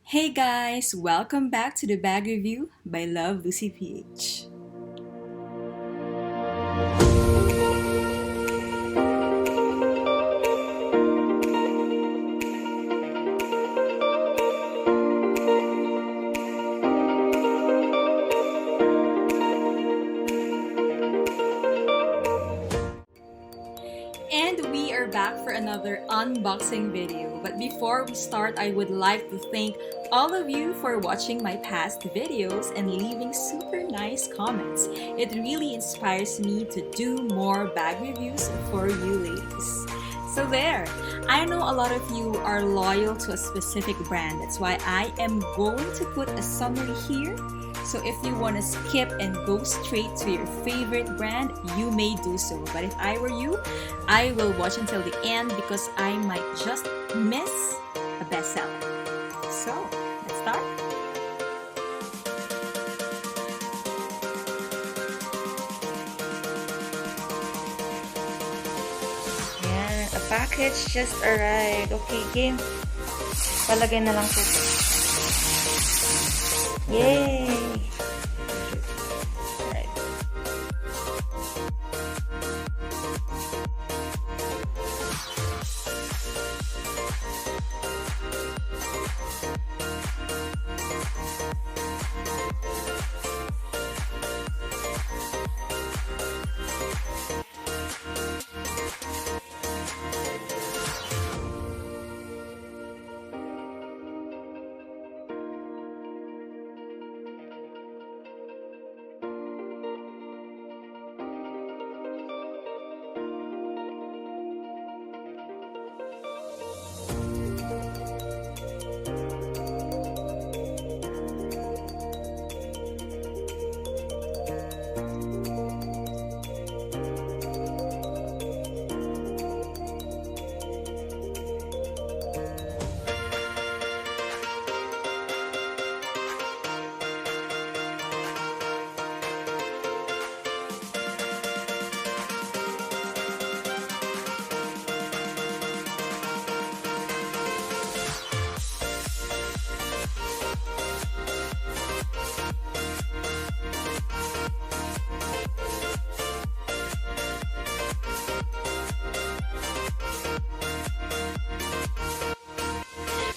Hey guys, welcome back to the Bag Review by Love Lucy PH. And we are back for another unboxing video. But before we start, I would like to thank all of you for watching my past videos and leaving super nice comments. It really inspires me to do more bag reviews for you ladies. So there, I know a lot of you are loyal to a specific brand. That's why I am going to put a summary here. So if you want to skip and go straight to your favorite brand, you may do so. But if I were you, I will watch until the end because I might just miss a bestseller. So, let's start. Yan, a package just arrived. Okay, game. Palagay na lang po. Yay! Right.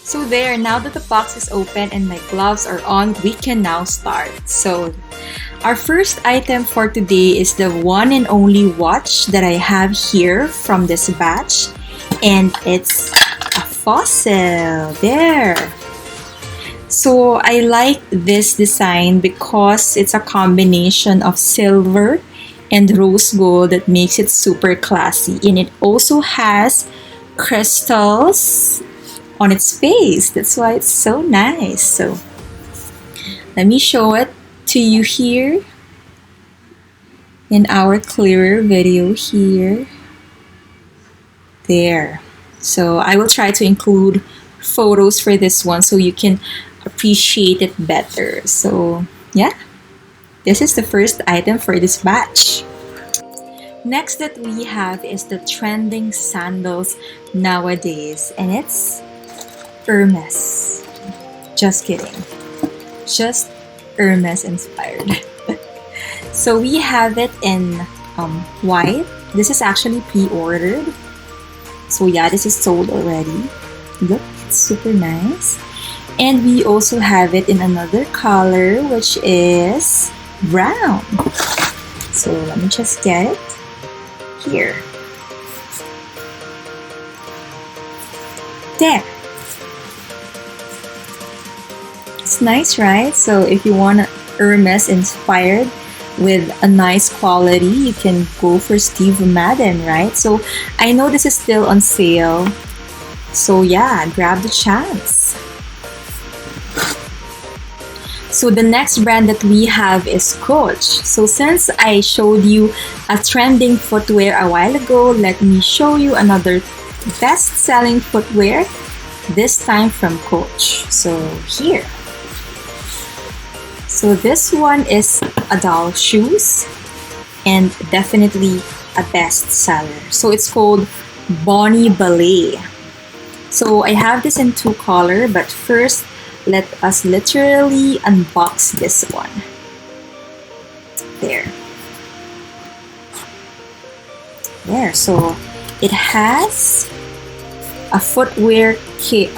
So there, now that the box is open and my gloves are on, we can now start. So our first item for today is the one and only watch that I have here from this batch. And it's a fossil. There. So I like this design because it's a combination of silver and rose gold that makes it super classy. And it also has crystals on its face. That's why it's so nice. So let me show it to you here in our clearer video here. There. So I will try to include photos for this one so you can appreciate it better. So yeah, this is the first item for this batch. Next that we have is the trending sandals nowadays, and it's Hermes. Just kidding. Just Hermes inspired. So we have it in white. This is actually pre-ordered. So yeah, this is sold already. Look, it's super nice. And we also have it in another color, which is brown. So let me just get it here. There. It's nice, right? So if you want Hermes inspired with a nice quality, you can go for Steve Madden, right? So I know this is still on sale. So yeah, grab the chance. So the next brand that we have is Coach. So since I showed you a trending footwear a while ago, let me show you another best-selling footwear, this time from Coach. So here. So this one is a doll shoes and definitely a bestseller. So it's called Bonnie Ballet. So I have this in two color, but first let us literally unbox this one. There. There. So it has a footwear care.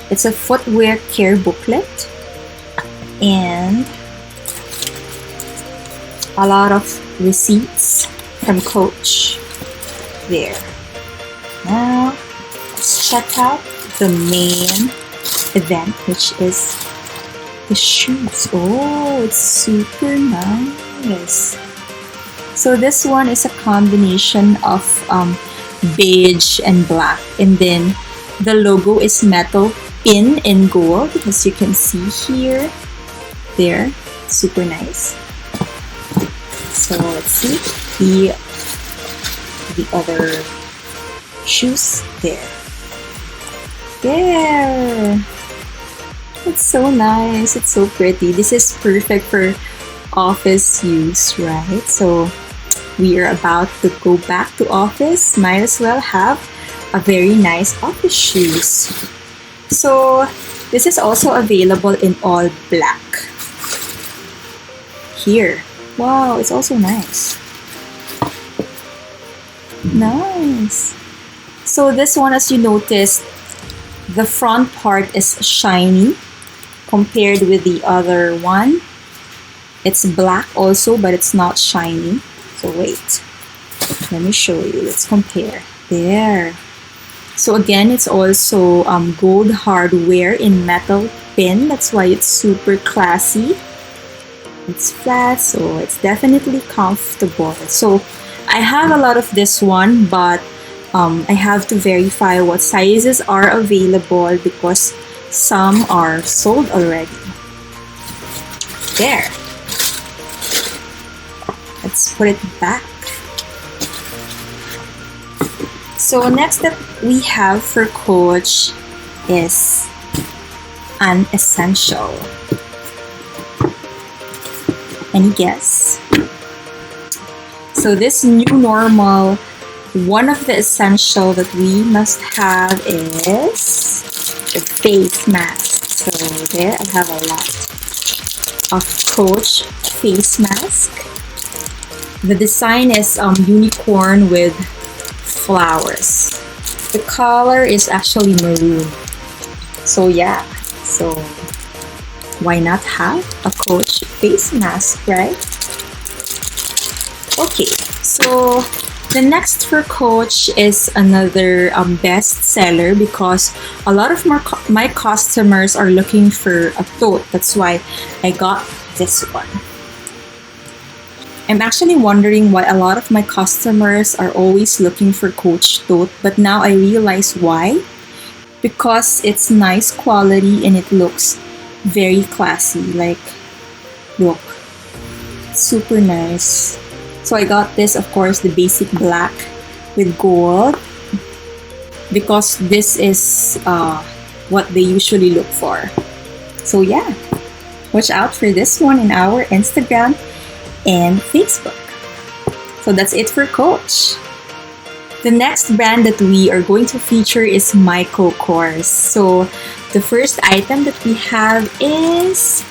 It's a footwear care booklet and a lot of receipts from Coach. There. Now let's check out the main event, which is the shoes. Oh, it's super nice. So this one is a combination of beige and black, and then the logo is metal pin in gold, as you can see here. There, super nice. So let's see the other shoes. There. It's so nice. It's so pretty. This is perfect for office use, right? So we are about to go back to office. Might as well have a very nice office shoes. So this is also available in all black. Here. Wow, it's also nice. Nice. So this one, as you noticed, the front part is shiny compared with the other one. It's black also, but it's not shiny. So wait, let me show you. Let's compare. There. So again, it's also gold hardware in metal pin. That's why it's super classy. It's flat, so it's definitely comfortable. So I have a lot of this one, but I have to verify what sizes are available because some are sold already. There. Let's put it back. So next that we have for Coach is an essential. Any guess? So this new normal, one of the essential that we must have is the face mask. So there I have a lot of Coach face mask. The design is unicorn with flowers. The color is actually maroon. So yeah, so why not have a Coach face mask, right? Okay, so the next for Coach is another bestseller because a lot of my customers are looking for a tote. That's why I got this one. I'm actually wondering why a lot of my customers are always looking for Coach tote, but now I realize why. Because it's nice quality and it looks very classy. Like, look, super nice. So I got this, of course, the basic black with gold because this is what they usually look for. So yeah, watch out for this one in our Instagram and Facebook. So that's it for Coach. The next brand that we are going to feature is Michael Kors. So the first item that we have is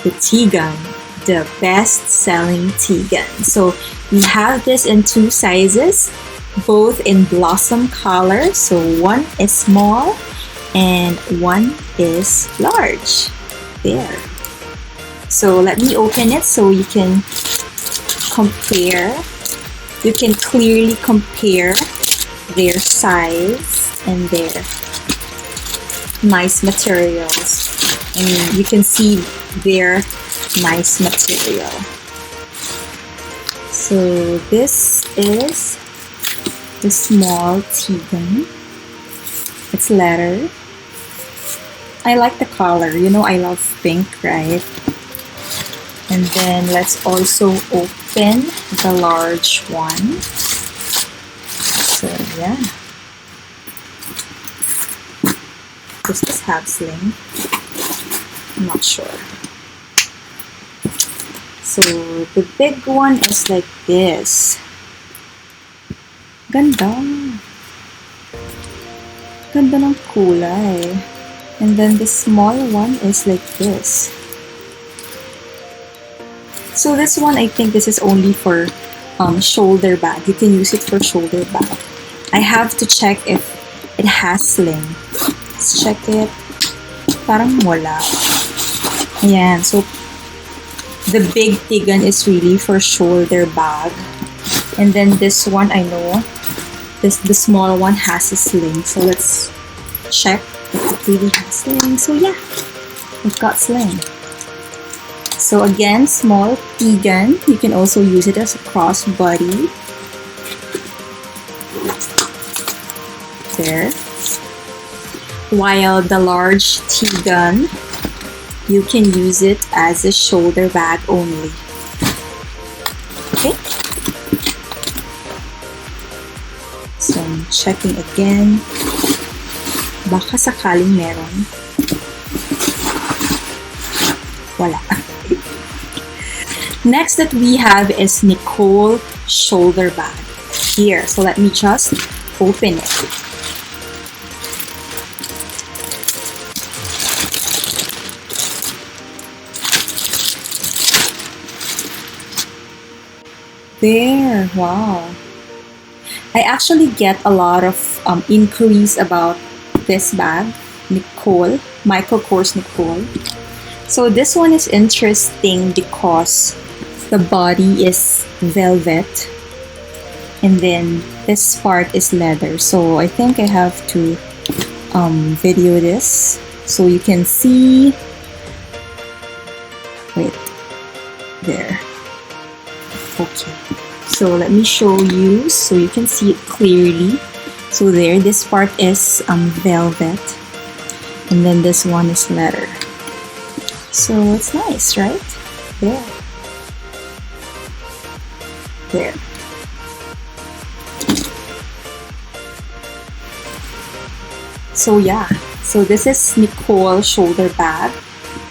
the tea gun, the best-selling tea gun. So we have this in two sizes, both in blossom color. So one is small and one is large. There. So let me open it so you can compare. You can clearly compare their size and their nice materials. I mean, you can see their nice material. So this is the small tea gun. It's leather. I like the color. You know, I love pink, right? And then let's also open the large one. So yeah. Does this have sling? I'm not sure. So the big one is like this. Ganda. Ganda ng kulay. And then the small one is like this. So this one, I think this is only for shoulder bag. You can use it for shoulder bag. I have to check if it has sling. Let's check it. Parang wala. Ayan. So the big tigan is really for shoulder bag. And then this one, I know the small one has a sling. So let's check if it really has sling. So yeah, it got sling. So again, small tigan. You can also use it as a crossbody. There. While the large tigan, you can use it as a shoulder bag only. Okay. So I'm checking again. Baka sakaling meron. Wala. Next that we have is Nicole Shoulder Bag. Here, so let me just open it. There, wow. I actually get a lot of inquiries about this bag, Nicole, Michael Kors Nicole. So this one is interesting because the body is velvet and then this part is leather. So I think I have to video this so you can see. Wait, there. Okay, so let me show you so you can see it clearly. So there, this part is velvet and then this one is leather. So it's nice, right? There. There. So yeah, so this is Nicole Shoulder Bag,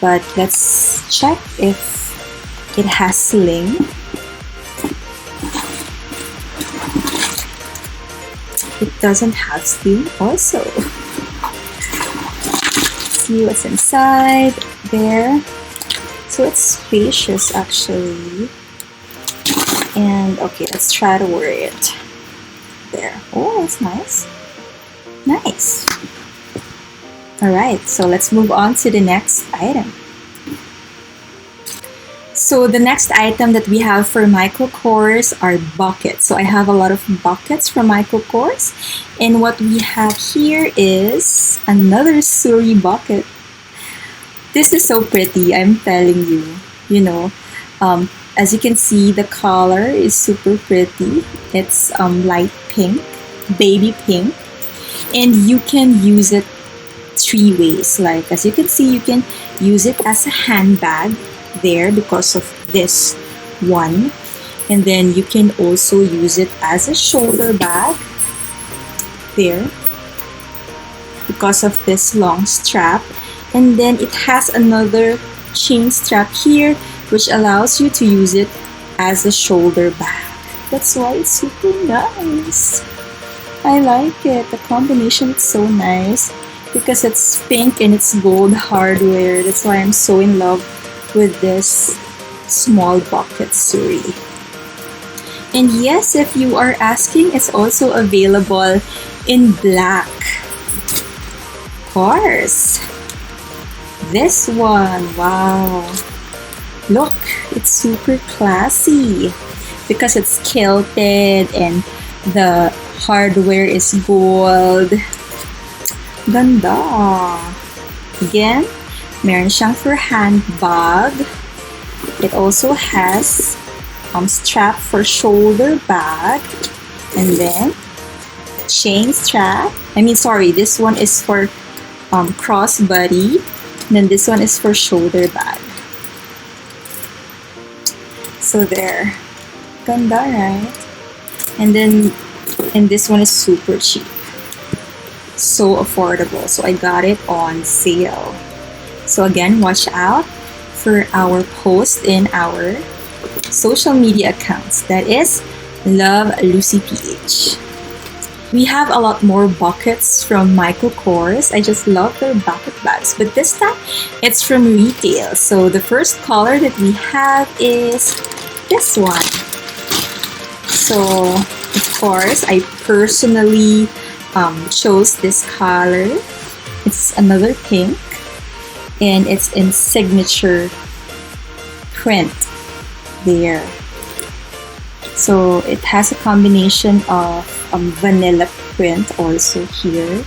but let's check if it has sling. It doesn't have sling also. Let's see what's inside. There. So it's spacious actually. And okay, let's try to wear it. There. Oh, that's nice. Nice. Alright, so let's move on to the next item. So the next item that we have for Michael Kors are buckets. So I have a lot of buckets from Michael Kors. And what we have here is another Suri bucket. This is so pretty, I'm telling you. You know, as you can see, the color is super pretty. It's light pink, baby pink. And you can use it three ways. Like as you can see, you can use it as a handbag there because of this one. And then you can also use it as a shoulder bag there because of this long strap. And then it has another chain strap here which allows you to use it as a shoulder bag. That's why it's super nice. I like it. The combination is so nice because it's pink and it's gold hardware. That's why I'm so in love with this small bucket Suri. And yes, if you are asking, it's also available in black. Of course. This one, wow. Look, it's super classy because it's kilted and the hardware is gold. Ganda. Again, meron siyang for handbag. It also has strap for shoulder bag. And then chain strap. This one is for crossbody. And then this one is for shoulder bag. So there. Ganda, right? And this one is super cheap. So affordable. So I got it on sale. So again, watch out for our post in our social media accounts. That is Love Lucy PH. We have a lot more buckets from Michael Kors. I just love their bucket bags. But this time, it's from retail. So the first color that we have is this one. So, of course, I personally chose this color. It's another pink. And it's in signature print there. So it has a combination of vanilla print also here.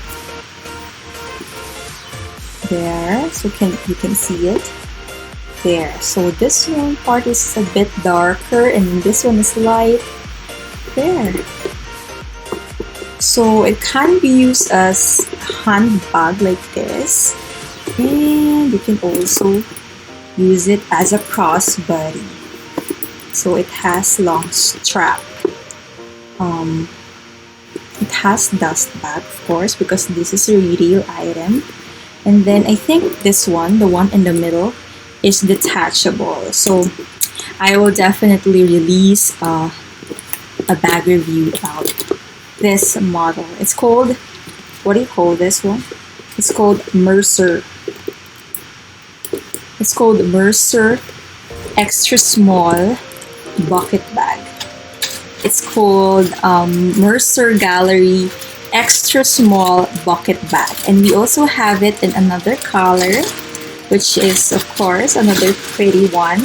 There, so you can see it. There. So this one part is a bit darker and this one is light. There. So it can be used as a handbag like this. And you can also use it as a crossbody. So it has long strap. It has dust bag, of course, because this is a retail item. And then I think this one, the one in the middle, is detachable. So I will definitely release a bag review about this model. It's called, what do you call this one? It's called Mercer. It's called Mercer Extra Small Bucket Bag. It's called Mercer Gallery Extra Small Bucket Bag. And we also have it in another color, which is, of course, another pretty one.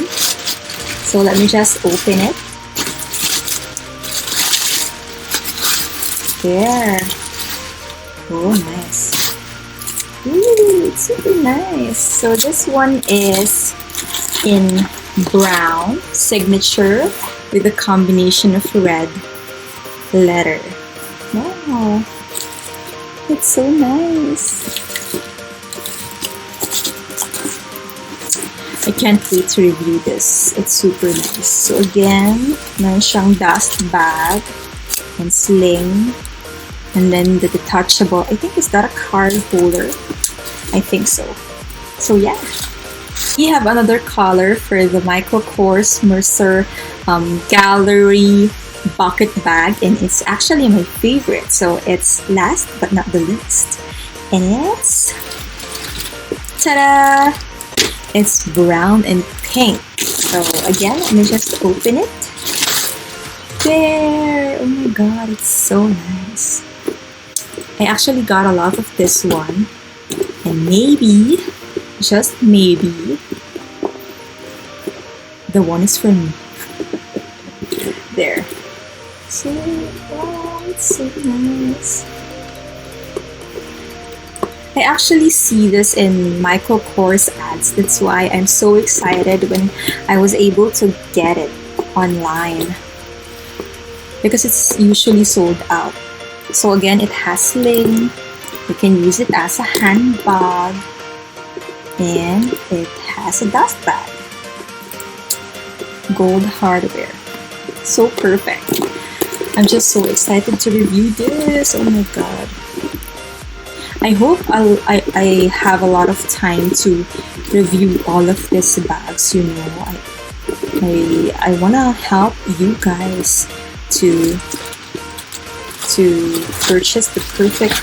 So let me just open it. There. Oh, nice. Ooh, it's super nice. So this one is in brown signature with a combination of red letter. Wow, it's so nice. I can't wait to review this. It's super nice. So again, meron siyang dust bag and sling. And then the detachable, I think, is that a card holder? I think so. So yeah. We have another color for the Michael Kors Mercer Gallery Bucket Bag. And it's actually my favorite. So it's last but not the least. And it's... ta-da! It's brown and pink. So again, let me just open it. There! Oh my god, it's so nice. I actually got a lot of this one, and maybe, just maybe, the one is for me. There. So, wow, it's so nice. I actually see this in Michael Kors ads. That's why I'm so excited when I was able to get it online, because it's usually sold out. So again, it has sling. You can use it as a handbag, and it has a dust bag. Gold hardware. So perfect. I'm just so excited to review this. Oh my god. I hope I have a lot of time to review all of these bags. You know, I wanna help you guys to purchase the perfect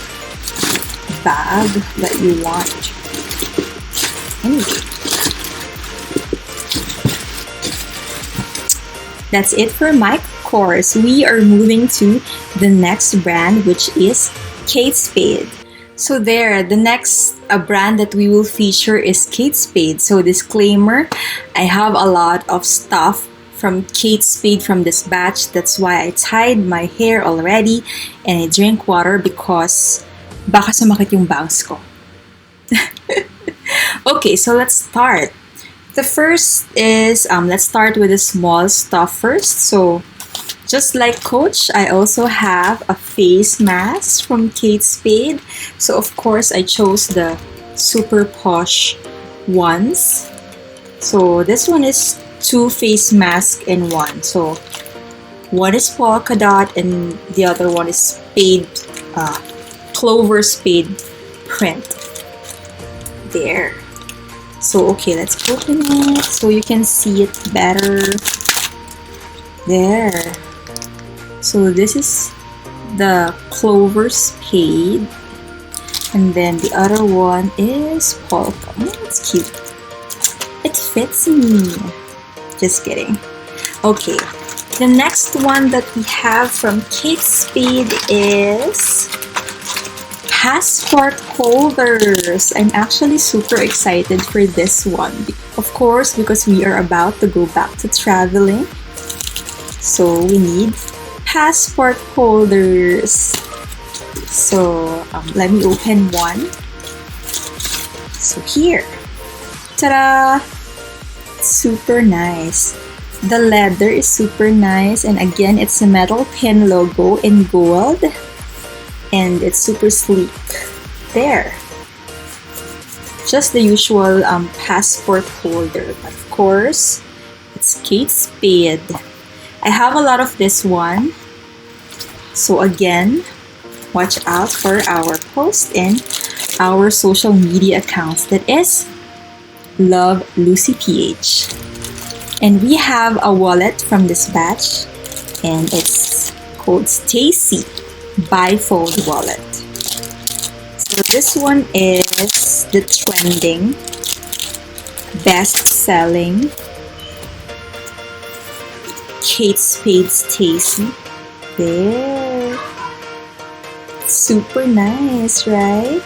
bag that you want. Anyway, that's it for Michael Kors. We are moving to the next brand, which is Kate Spade. So there, the next brand that we will feature is Kate Spade. So disclaimer, I have a lot of stuff from Kate Spade from this batch. That's why I tied my hair already and I drink water because baka sumakit yung bangs ko. Okay, so let's start. The first is, let's start with the small stuff first. So just like Coach, I also have a face mask from Kate Spade. So of course, I chose the super posh ones. So this one is 2 face masks in one. So one is polka dot and the other one is spade, clover spade print. There. So okay, let's open it so you can see it better. There. So this is the Clover Spade. And then the other one is Polka. Oh, it's cute. It fits me. Just kidding. Okay, the next one that we have from Kate Spade is passport holders. I'm actually super excited for this one. Of course, because we are about to go back to traveling. So we need passport holders. So let me open one. So here. Ta-da! Super nice. The leather is super nice, and again, it's a metal pin logo in gold, and it's super sleek. There. Just the usual passport holder. Of course, it's Kate Spade. I have a lot of this one. So again, watch out for our post in our social media accounts. That is Love Lucy PH. And we have a wallet from this batch, and it's called Stacy Bifold Wallet. So this one is the trending, best-selling Kate Spade Stacy. There. Super nice, right?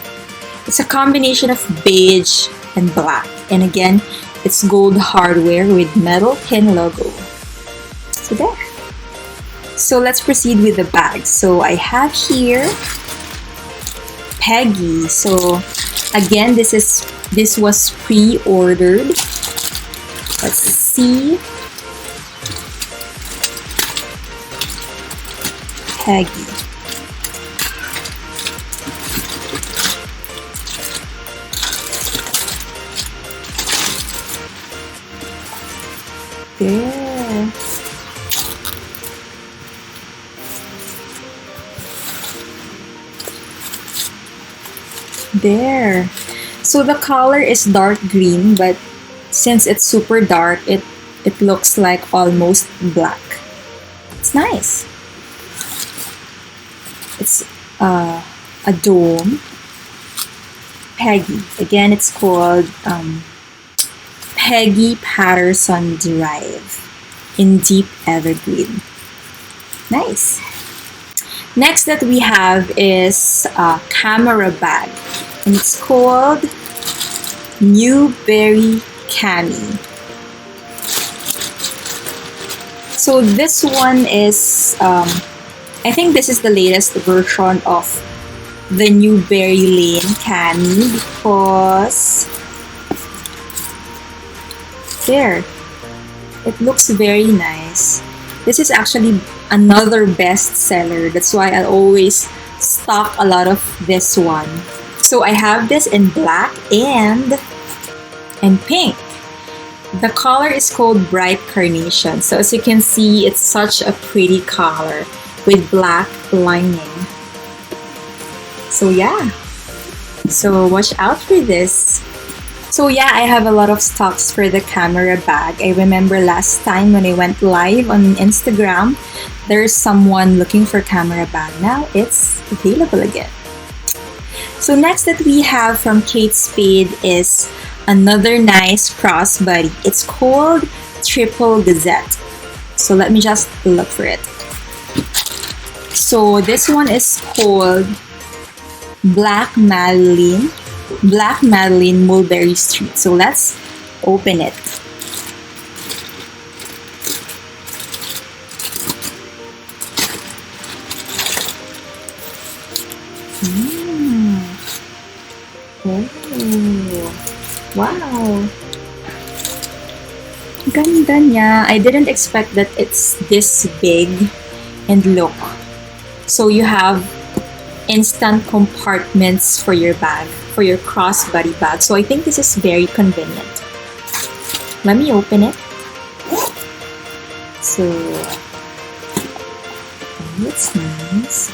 It's a combination of beige and black. And again, it's gold hardware with metal pin logo. So there. So let's proceed with the bag. So I have here Peggy. So again, this was pre-ordered. Let's see. Peggy. There. There. So the color is dark green, but since it's super dark, it looks like almost black. It's nice. It's a dome. Peggy. Again, it's called Peggy Patterson Drive in deep evergreen. Nice. Next that we have is a camera bag, and it's called Newberry Canyon. So this one is, I think this is the latest version of the Newberry Lane Canyon, because there, it looks very nice. This is actually another bestseller. That's why I always stock a lot of this one. So I have this in black and pink. The color is called Bright Carnation. So as you can see, it's such a pretty color with black lining. So yeah. So watch out for this. So yeah, I have a lot of stocks for the camera bag. I remember last time when I went live on Instagram, there's someone looking for camera bag. Now it's available again. So next that we have from Kate Spade is another nice crossbody. It's called Triple Gazette. So let me just look for it. So this one is called Black Madeline Mulberry Street. So let's open it. Oh, wow. Ganda niya. I didn't expect that it's this big. And look. So you have instant compartments for your bag, for your crossbody bag. So I think this is very convenient. Let me open it. So it's nice.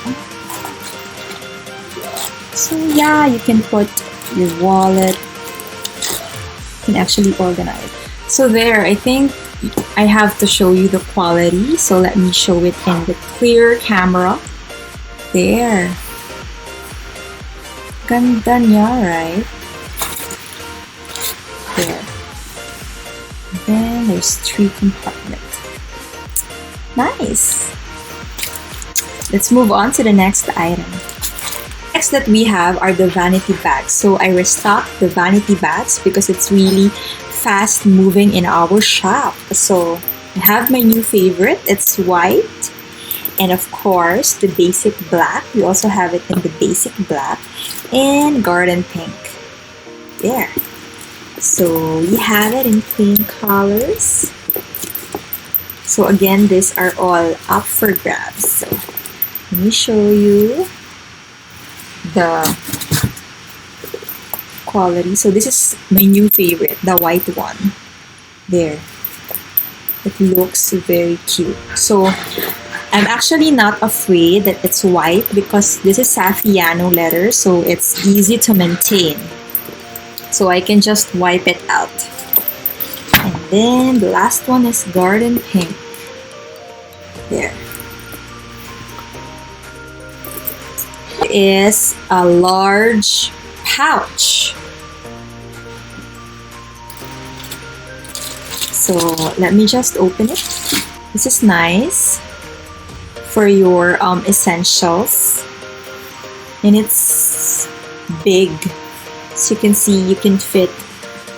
So yeah, you can put your wallet. You can actually organize. So there, I think I have to show you the quality. So let me show it in the clear camera. There. Ganda niya, right? There. Then there's 3 compartments. Nice. Let's move on to the next item. Next that we have are the vanity bags. So I restocked the vanity bags because it's really fast moving in our shop. So I have my new favorite. It's white. And of course, the basic black. We also have it in the basic black and garden pink. There. So we have it in plain colors. So again, these are all up for grabs. So let me show you the quality. So this is my new favorite, the white one. There. It looks very cute. So I'm actually not afraid that it's white because this is Saffiano leather, so it's easy to maintain. So I can just wipe it out. And then the last one is garden pink. There. Is a large pouch. So let me just open it. This is nice for your essentials, and it's big, so you can see you can fit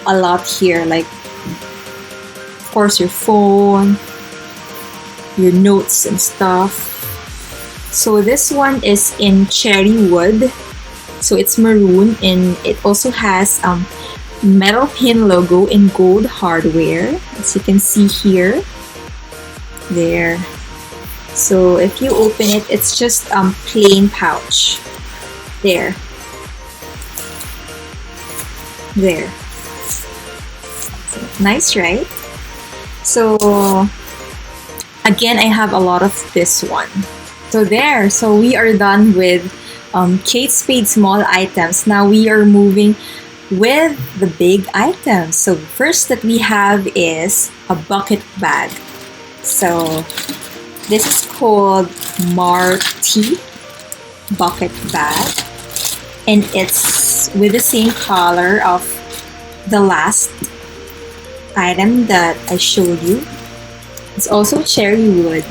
a lot here, like of course your phone, your notes and stuff. So this one is in cherry wood, so it's maroon, and it also has metal pin logo in gold hardware, as you can see here. There. So if you open it, it's just plain pouch. There. There. So, nice, right? So again, I have a lot of this one. So there. So we are done with Kate Spade small items. Now we are moving with the big items. So first that we have is a bucket bag. So this is called Marty bucket bag, and it's with the same color of the last item that I showed you. It's also cherry wood.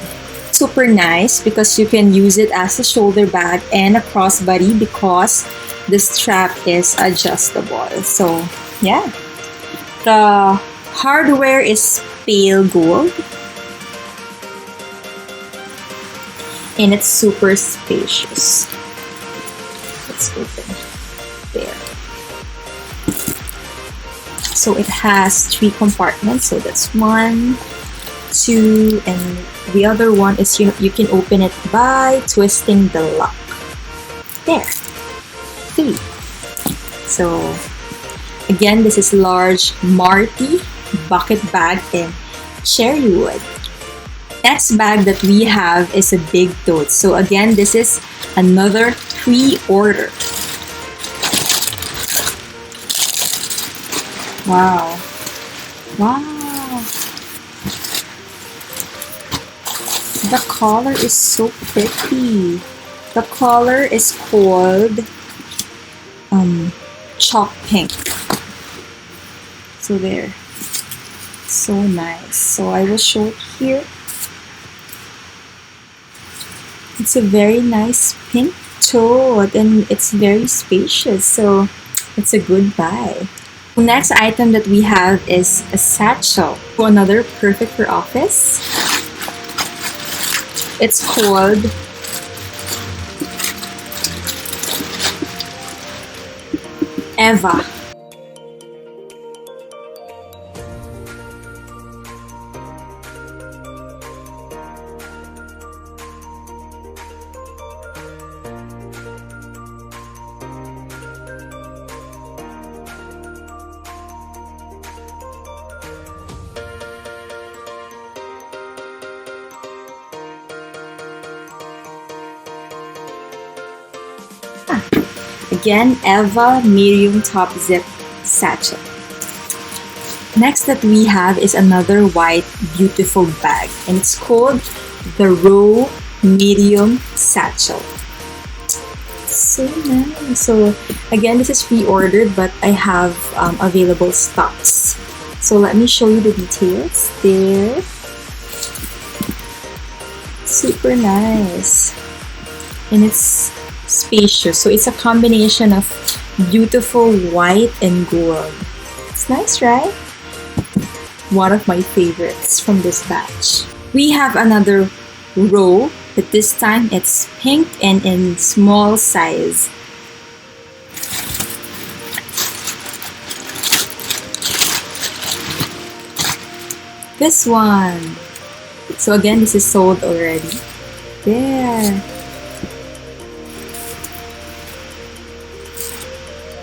Super nice because you can use it as a shoulder bag and a crossbody because the strap is adjustable. So yeah, the hardware is pale gold, and it's super spacious. Let's open there. So it has 3 compartments. So that's 1, 2, and the other one is you can open it by twisting the lock. There. 3. So again, this is large Marty bucket bag in cherry wood. Next bag that we have is a big tote. So again, this is another pre-order. Wow. Wow. The color is so pretty. The color is called chalk pink. So there. So nice. So I will show it here. It's a very nice pink tote and it's very spacious, so it's a good buy. The next item that we have is a satchel. Another perfect for office. It's called Elva. Again, Elva medium top zip satchel. Next that we have is another white beautiful bag, and it's called the Raw Medium Satchel. So nice. So again, this is pre-ordered, but I have available stocks. So let me show you the details. There. Super nice. And it's spacious. So it's a combination of beautiful white and gold. It's nice, right? One of my favorites from this batch. We have another row, but this time it's pink and in small size. This one. So again, this is sold already. There.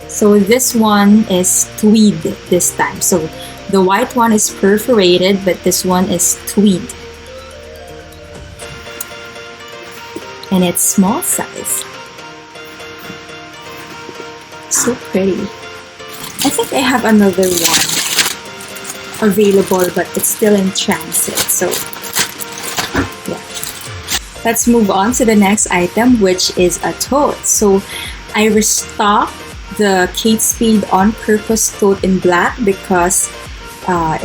So this one is tweed this time. So the white one is perforated, but this one is tweed. And it's small size. So pretty. I think I have another one available, but it's still in transit. So yeah. Let's move on to the next item, which is a tote. So I restocked the Kate Spade On Purpose Tote in black because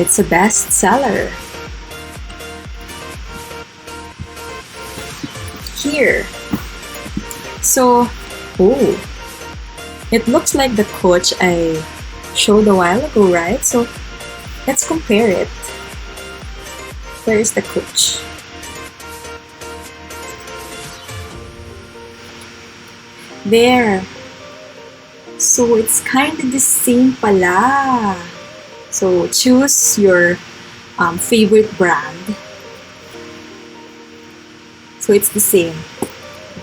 it's a bestseller. Here. So, oh, it looks like the coach I showed a while ago, right? So let's compare it. Where is the coach? There. So it's kind of the same pala. So choose your favorite brand. So it's the same.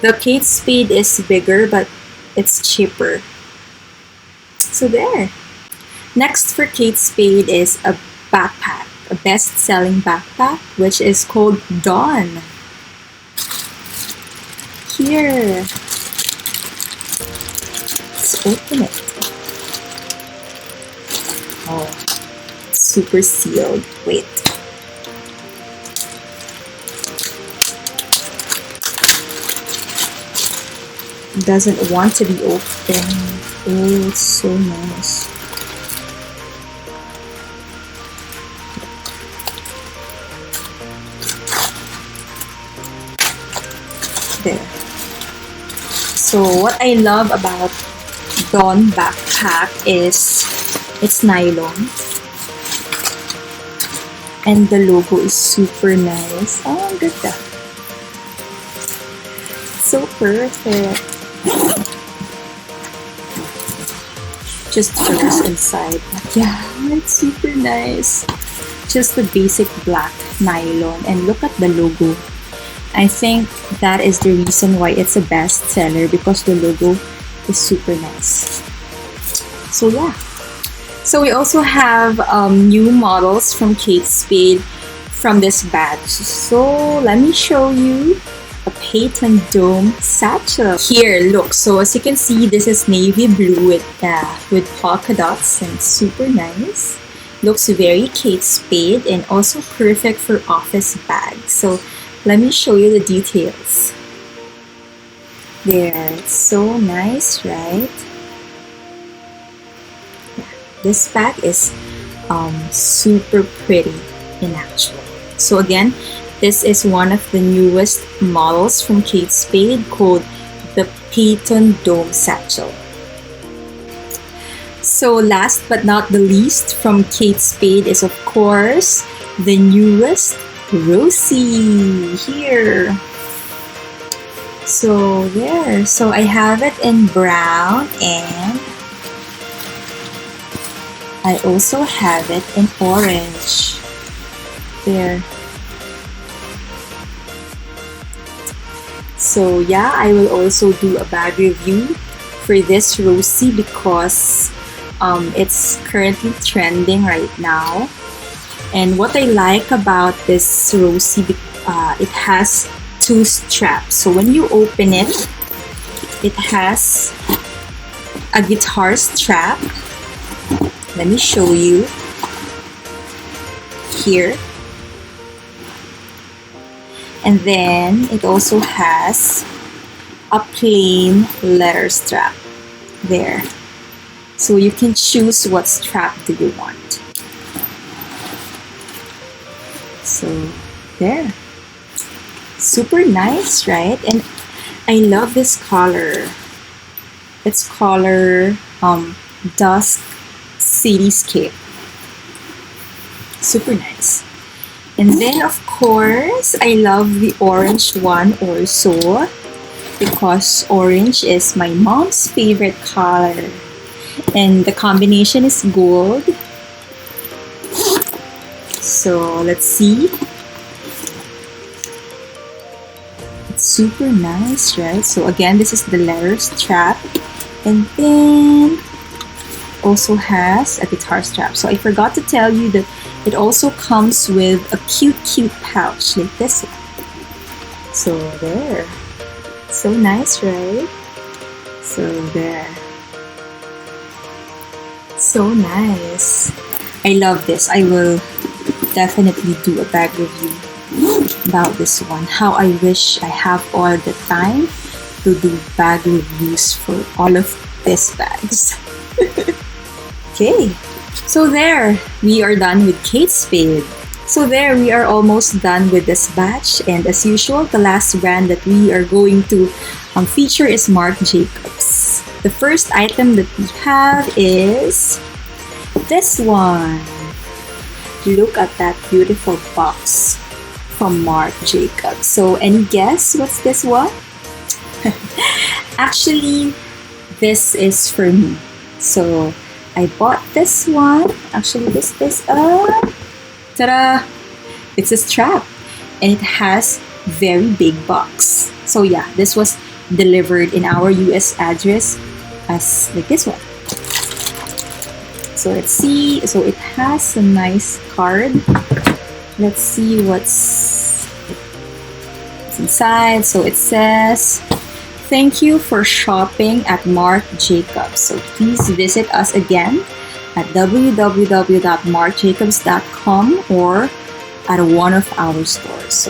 The Kate Spade is bigger, but it's cheaper. So there. Next for Kate Spade is a backpack, a best-selling backpack, which is called Dawn. Here. Let's open it. Oh, it's super sealed. Wait. It doesn't want to be open. Oh, it's so nice. There. So what I love about Dawn backpack is it's nylon and the logo is super nice. Oh, ang ganda. So perfect. Just furs inside. Yeah, it's super nice. Just the basic black nylon, and look at the logo. I think that is the reason why it's a bestseller, because the logo is super nice. So yeah. So we also have new models from Kate Spade from this batch. So let me show you a patent dome satchel. Here, look. So as you can see, this is navy blue with polka dots, and super nice. Looks very Kate Spade and also perfect for office bags. So let me show you the details. There, it's so nice, right? Yeah, this bag is super pretty in action. So again, this is one of the newest models from Kate Spade called the Patent Dome Satchel. So last but not the least from Kate Spade is of course the newest Rosie here. So there. So I have it in brown and I also have it in orange. There. So yeah, I will also do a bag review for this Rosie because it's currently trending right now. And what I like about this Rosie, it has two straps. So when you open it, it has a guitar strap. Let me show you here. And then it also has a plain leather strap there. So you can choose what strap do you want. So there. Super nice, right? And I love this color. It's color dusk cityscape. Super nice. And then of course, I love the orange one also, because orange is my mom's favorite color. And the combination is gold. So let's see. It's super nice, right? So again, this is the leather strap. And then also has a guitar strap. So I forgot to tell you that it also comes with a cute pouch like this one. So there. So nice, right? So there. So nice. I love this. I will definitely do a bag review about this one. How I wish I have all the time to do bag reviews for all of these bags. Okay, so there, we are done with Kate Spade. So there, we are almost done with this batch, and as usual, the last brand that we are going to feature is Marc Jacobs. The first item that we have is this one. Look at that beautiful box from Marc Jacobs. So any guess what's this one? Actually, this is for me. So I bought this one. Actually, this is ta-da! It's a strap, and it has very big box. So yeah, this was delivered in our US address as like this one. So let's see. So it has a nice card. Let's see what's inside. So it says, "Thank you for shopping at Marc Jacobs. So please visit us again at www.marcjacobs.com or at one of our stores."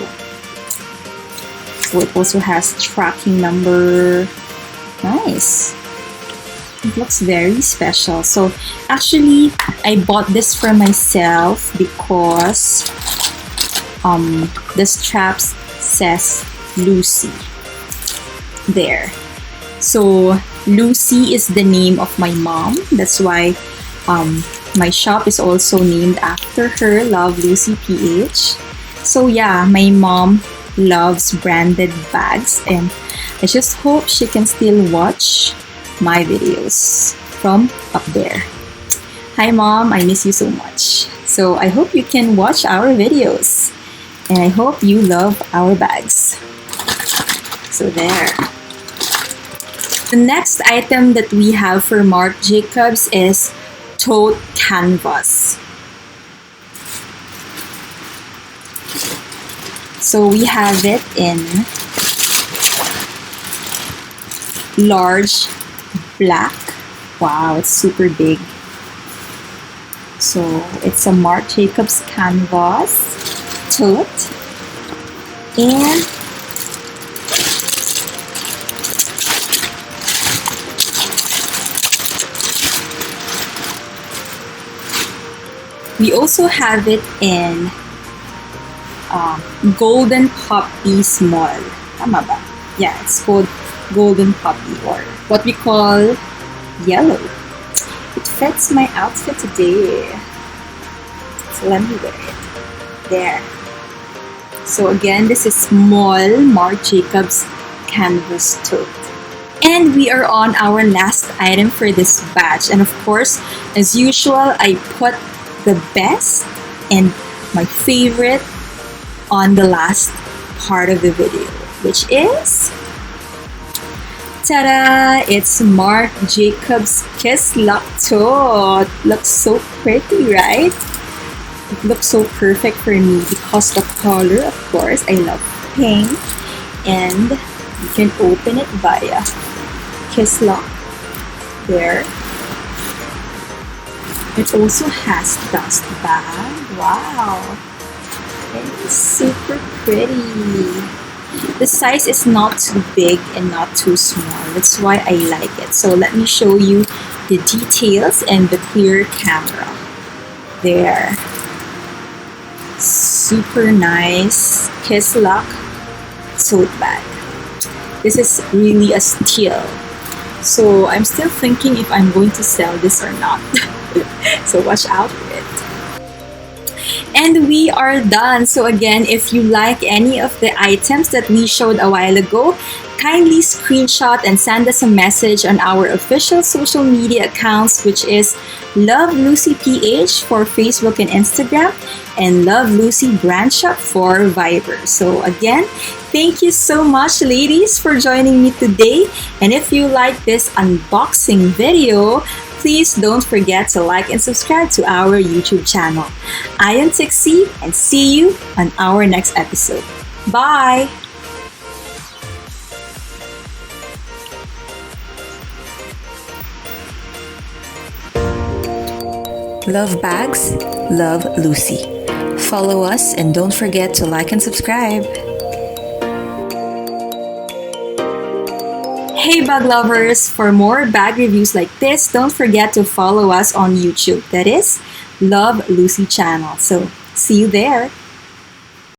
So it also has tracking number. Nice. It looks very special. So actually, I bought this for myself because the straps says Lucy there. So Lucy is the name of my mom. That's why my shop is also named after her, Love Lucy PH. So yeah, my mom loves branded bags, and I just hope she can still watch my videos from up there. Hi Mom, I miss you so much. So I hope you can watch our videos, and I hope you love our bags. So there. The next item that we have for Marc Jacobs is Tote canvas. So we have it in large black. Wow, it's super big. So it's a Marc Jacobs canvas tote, and we also have it in Golden Poppy Small. Tama ba? Yeah, it's called Golden Poppy, or what we call yellow. It fits my outfit today. So let me wear it. There. So again, this is small Marc Jacobs canvas tote. And we are on our last item for this batch. And of course, as usual, I put the best and my favorite on the last part of the video, which is, ta-da! It's Marc Jacobs Kiss Lock Tote. Looks so pretty, right? It looks so perfect for me because the color, of course, I love pink, and you can open it via Kiss Lock there. It also has dust bag. Wow! It's super pretty. the size is not too big and not too small. That's why I like it. So let me show you the details and the clear camera. There. Super nice Kiss Lock tote bag. This is really a steal. So I'm still thinking if I'm going to sell this or not. So watch out for it. And we are done. So again, if you like any of the items that we showed a while ago, kindly screenshot and send us a message on our official social media accounts, which is Love Lucy PH for Facebook and Instagram, and Love Lucy Brand Shop for Viber. So again, thank you so much, ladies, for joining me today. And if you like this unboxing video, please don't forget to like and subscribe to our YouTube channel. I am Tixie, and see you on our next episode. Bye! Love bags, love Lucy. Follow us and don't forget to like and subscribe. Hey bag lovers, for more bag reviews like this, don't forget to follow us on YouTube. That is Love Lucy channel. So see you there.